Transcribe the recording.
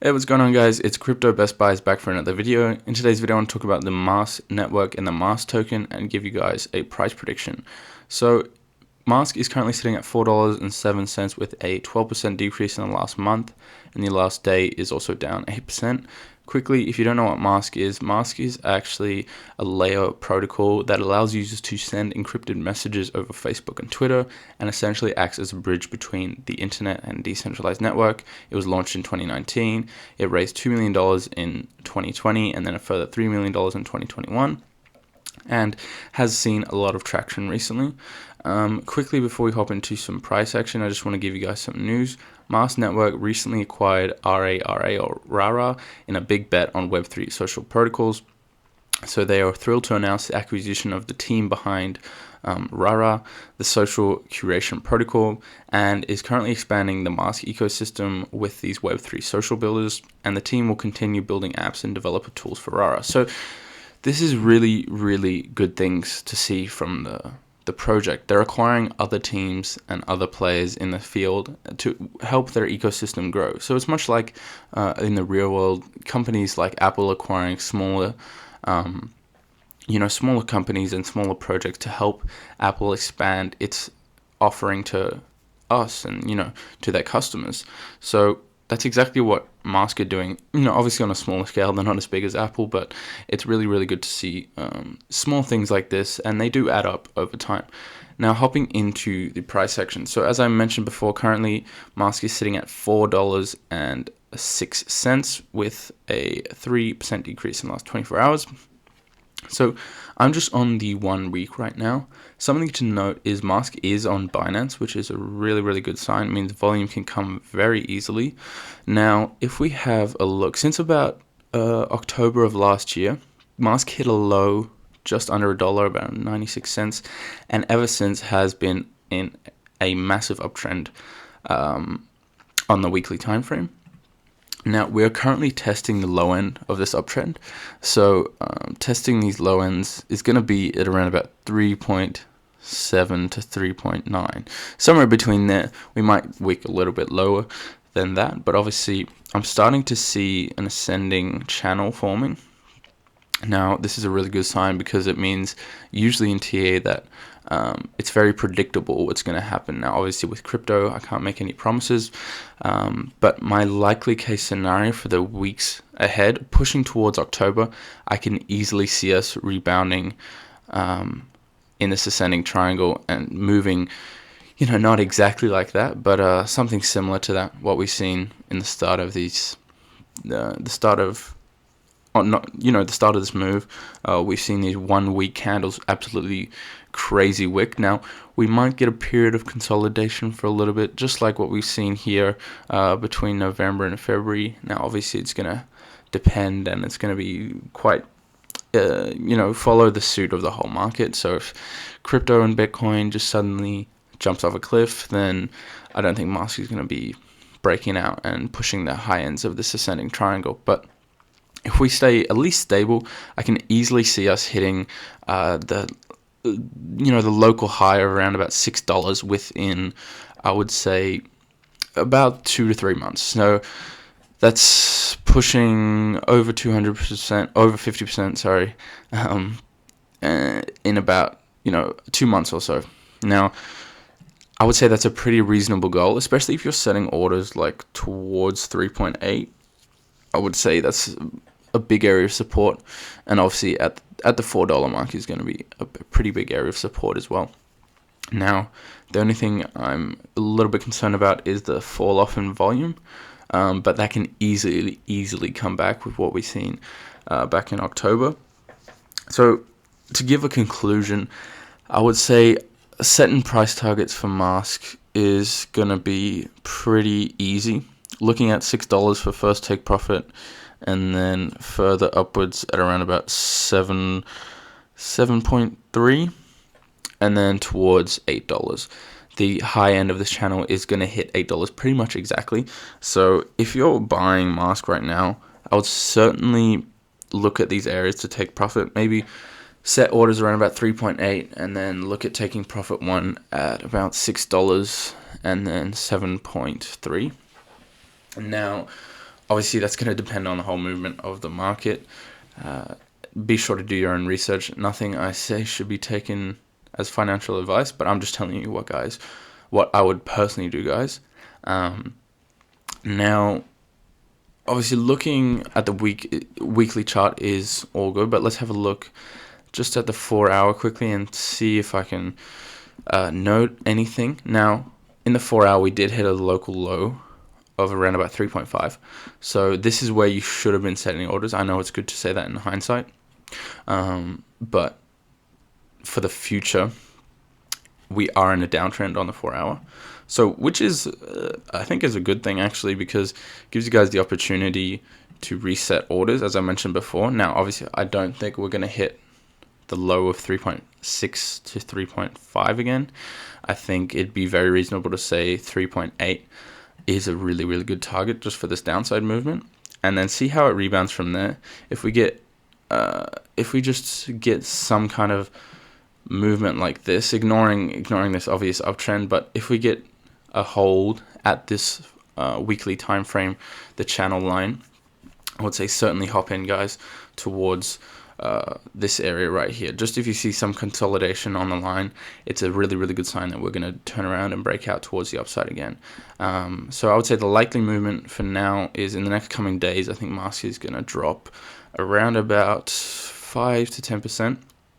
Hey, what's going on, guys? It's CryptoBestBuys back for another video. In today's video, I want to talk about the Mask network and the Mask token and give you guys a price prediction. So Mask is currently sitting at $4.07 with a 12% decrease in the last month, and the last day is also down 8%. Quickly, if you don't know what Mask is actually a layer protocol that allows users to send encrypted messages over Facebook and Twitter, and essentially acts as a bridge between the internet and decentralized network. It was launched in 2019. It raised $2 million in 2020 and then a further $3 million in 2021. And has seen a lot of traction recently. Quickly, before we hop into some price action, I just want to give you guys some news. Mars Network recently acquired RARA in a big bet on Web3 social protocols. So they are thrilled to announce the acquisition of the team behind RARA, the social curation protocol, and is currently expanding the Mask ecosystem with these Web3 social builders, and the team will continue building apps and developer tools for RARA. So this is really, really good things to see from the project. They're acquiring other teams and other players in the field to help their ecosystem grow. So it's much like in the real world, companies like Apple acquiring smaller smaller companies and smaller projects to help Apple expand its offering to us and, to their customers. So that's exactly what Mask are doing. Obviously on a smaller scale, they're not as big as Apple, but it's really, really good to see small things like this, and they do add up over time. Now, hopping into the price section. So as I mentioned before, currently Mask is sitting at $4.06 with a 3% decrease in the last 24 hours. So I'm just on the 1 week right now. Something to note is Mask is on Binance, which is a really, really good sign. It means volume can come very easily. Now, if we have a look, since about October of last year, Mask hit a low just under $1, about 96 cents, and ever since has been in a massive uptrend on the weekly time frame. Now, we're currently testing the low end of this uptrend. So testing these low ends is going to be at around about 3.7 to 3.9. Somewhere between there. We might wick a little bit lower than that. But obviously, I'm starting to see an ascending channel forming. Now, this is a really good sign because it means usually in TA that it's very predictable what's going to happen. Now, obviously with crypto, I can't make any promises, but my likely case scenario for the weeks ahead, pushing towards October, I can easily see us rebounding in this ascending triangle and moving, not exactly like that, but something similar to that, what we've seen in the start of these, the start of this move. We've seen these 1 week candles absolutely crazy wick. Now, we might get a period of consolidation for a little bit, just like what we've seen here between November and February. Now, obviously, it's going to depend, and it's going to be quite, follow the suit of the whole market. So if crypto and Bitcoin just suddenly jumps off a cliff, then I don't think Mask is going to be breaking out and pushing the high ends of this ascending triangle. But if we stay at least stable, I can easily see us hitting the local high of around about $6 within, I would say, about 2 to 3 months. So that's pushing over 200%, over 50%, sorry, in about 2 months or so. Now, I would say that's a pretty reasonable goal, especially if you're setting orders like towards 3.8. I would say that's a big area of support, and obviously at the $4 mark is going to be a pretty big area of support as well. Now, the only thing I'm a little bit concerned about is the fall off in volume, but that can easily come back with what we've seen back in October. So to give a conclusion, I would say setting price targets for Mask is going to be pretty easy. Looking at $6 for first take profit, and then further upwards at around about 7.3, and then towards $8. The high end of this channel is going to hit $8 pretty much exactly. So if you're buying Mask right now, I would certainly look at these areas to take profit. Maybe set orders around about 3.8, and then look at taking profit one at about $6, and then 7.3. Now, Obviously, that's going to depend on the whole movement of the market. Be sure to do your own research. Nothing I say should be taken as financial advice, but I'm just telling you what I would personally do, guys. Now, obviously, looking at the weekly chart is all good, but let's have a look just at the 4-hour quickly and see if I can note anything. Now, in the 4-hour, we did hit a local low of around about 3.5. So this is where you should have been setting orders. I know it's good to say that in hindsight, but for the future, we are in a downtrend on the 4-hour. So, which is, I think, is a good thing actually, because it gives you guys the opportunity to reset orders, as I mentioned before. Now, obviously, I don't think we're going to hit the low of 3.6 to 3.5 again. I think it'd be very reasonable to say 3.8 is a really, really good target just for this downside movement, and then see how it rebounds from there. If we just get some kind of movement like this, ignoring this obvious uptrend, but if we get a hold at this weekly time frame, the channel line, I would say certainly hop in, guys, towards this area right here. Just if you see some consolidation on the line, it's a really, really good sign that we're going to turn around and break out towards the upside again. So I would say the likely movement for now is in the next coming days. I think Mask is going to drop around about 5 to 10%.